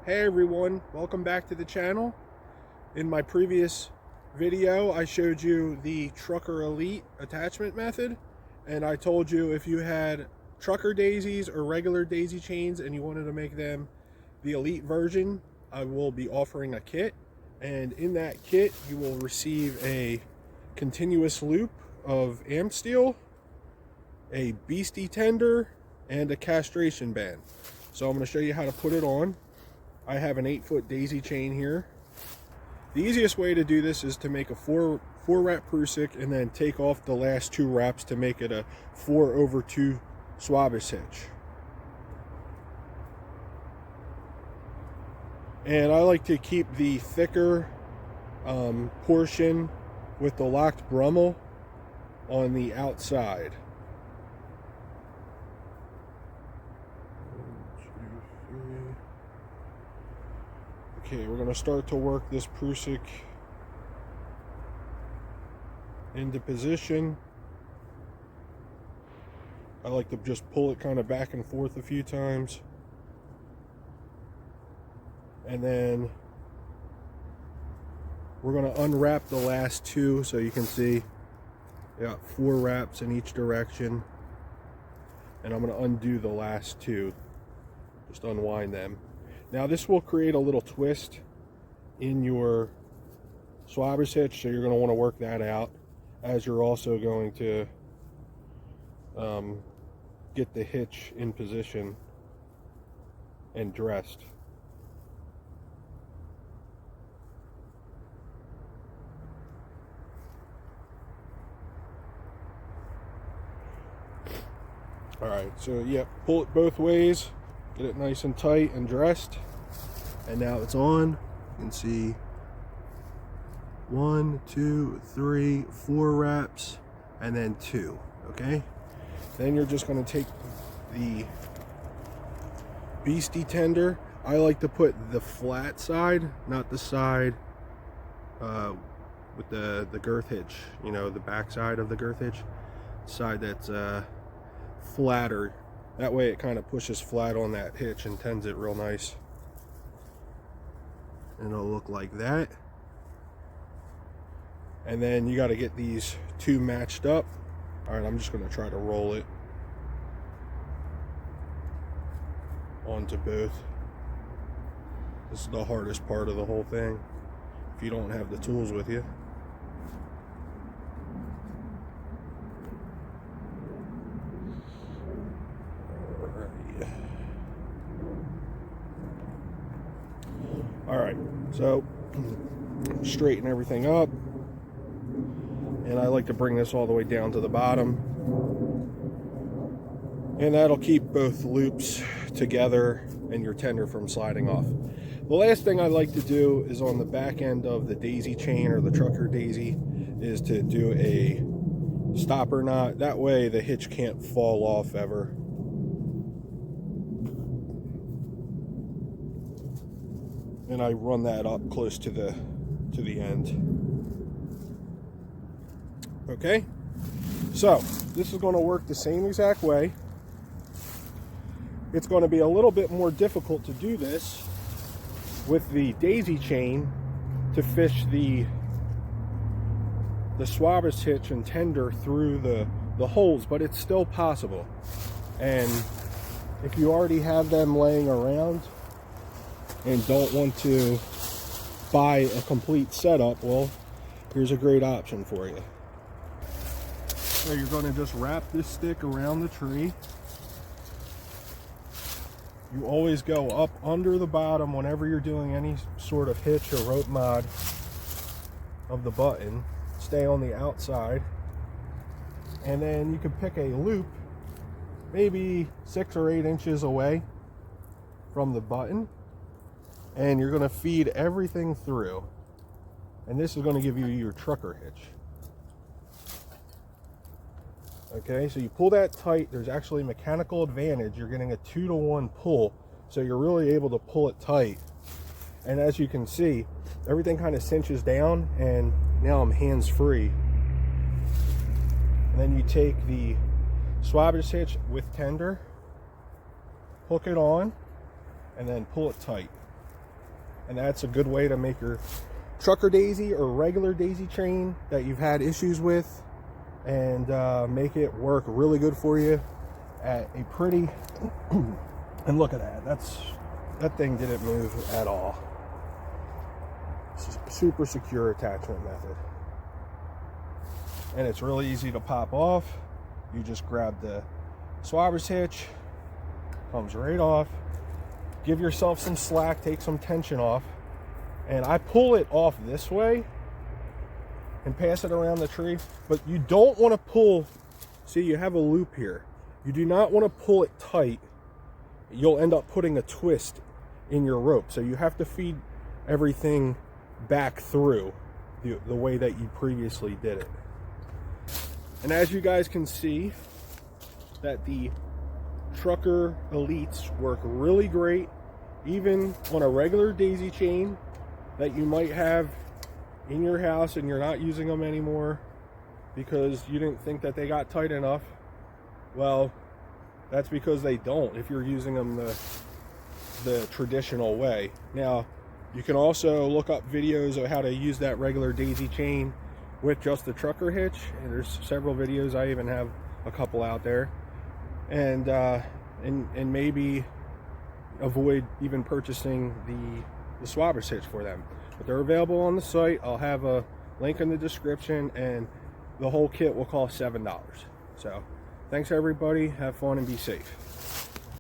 Hey everyone, welcome back to the channel. In my previous video I showed you the Trucker Elite attachment method, and I told you if you had trucker daisies or regular daisy chains and you wanted to make them the Elite version, I will be offering a kit, and in that kit you will receive a continuous loop of amsteel, a beastie tender, and a castration band. So I'm going to show you how to put it on. I have an 8-foot daisy chain here. The easiest way to do this is to make a four wrap prusik and then take off the last 2 wraps to make it a 4/2 Swabish hitch. And I like to keep the thicker portion with the locked Brummel on the outside. Okay, we're going to start to work this prusik into position. I like to just pull it kind of back and forth a few times. And then we're going to unwrap the last 2 so you can see I got 4 wraps in each direction. And I'm going to undo the last 2. Just unwind them. Now this will create a little twist in your Swabish hitch, so you're going to want to work that out as you're also going to get the hitch in position and dressed. Alright, so yeah, pull it both ways. Get it nice and tight and dressed, and now it's on. You can see 1, 2, 3, 4 wraps, and then 2. Okay, then you're just going to take the beastie tender. I like to put the flat side, not the side with the girth hitch, you know, the back side of the girth hitch, side that's flatter. That way it kind of pushes flat on that hitch and tends it real nice. And it'll look like that. And then you got to get these 2 matched up. Alright, I'm just going to try to roll it onto both. This is the hardest part of the whole thing, if you don't have the tools with you. Alright, so straighten everything up, and I like to bring this all the way down to the bottom, and that'll keep both loops together and your tender from sliding off. The last thing I like to do is on the back end of the daisy chain, or the trucker daisy, is to do a stopper knot. That way the hitch can't fall off ever. And I run that up close to the end. Okay, so this is going to work the same exact way. It's going to be a little bit more difficult to do this with the daisy chain to fish the Swabish hitch and tender through the holes, but it's still possible. And if you already have them laying around and don't want to buy a complete setup, well, here's a great option for you. So you're going to just wrap this stick around the tree. You always go up under the bottom whenever you're doing any sort of hitch or rope mod of the button. Stay on the outside, and then you can pick a loop maybe 6 or 8 inches away from the button, and you're going to feed everything through, and this is going to give you your trucker hitch. Okay, so you pull that tight. There's actually mechanical advantage. You're getting a 2-to-1 pull, so you're really able to pull it tight. And as you can see, everything kind of cinches down, and now I'm hands free. And then you take the Swabish hitch with tender, hook it on, and then pull it tight. And that's a good way to make your trucker daisy or regular daisy chain that you've had issues with, and make it work really good for you at a pretty and look at that, that thing didn't move at all. Super secure attachment method, and it's really easy to pop off. You just grab the swabber's hitch, comes right off. Give yourself some slack, take some tension off, and I pull it off this way and pass it around the tree. But you don't want to pull, see, you have a loop here. You do not want to pull it tight. You'll end up putting a twist in your rope. So you have to feed everything back through the way that you previously did it. And as you guys can see, that the Trucker Elites work really great, even on a regular daisy chain that you might have in your house and you're not using them anymore because you didn't think that they got tight enough. Well, that's because they don't, if you're using them the traditional way. Now, you can also look up videos of how to use that regular daisy chain with just the trucker hitch, and there's several videos. I even have a couple out there, and maybe avoid even purchasing the swabber's hitch for them. But they're available on the site. I'll have a link in the description, and the whole kit will cost $7. So thanks everybody, have fun and be safe.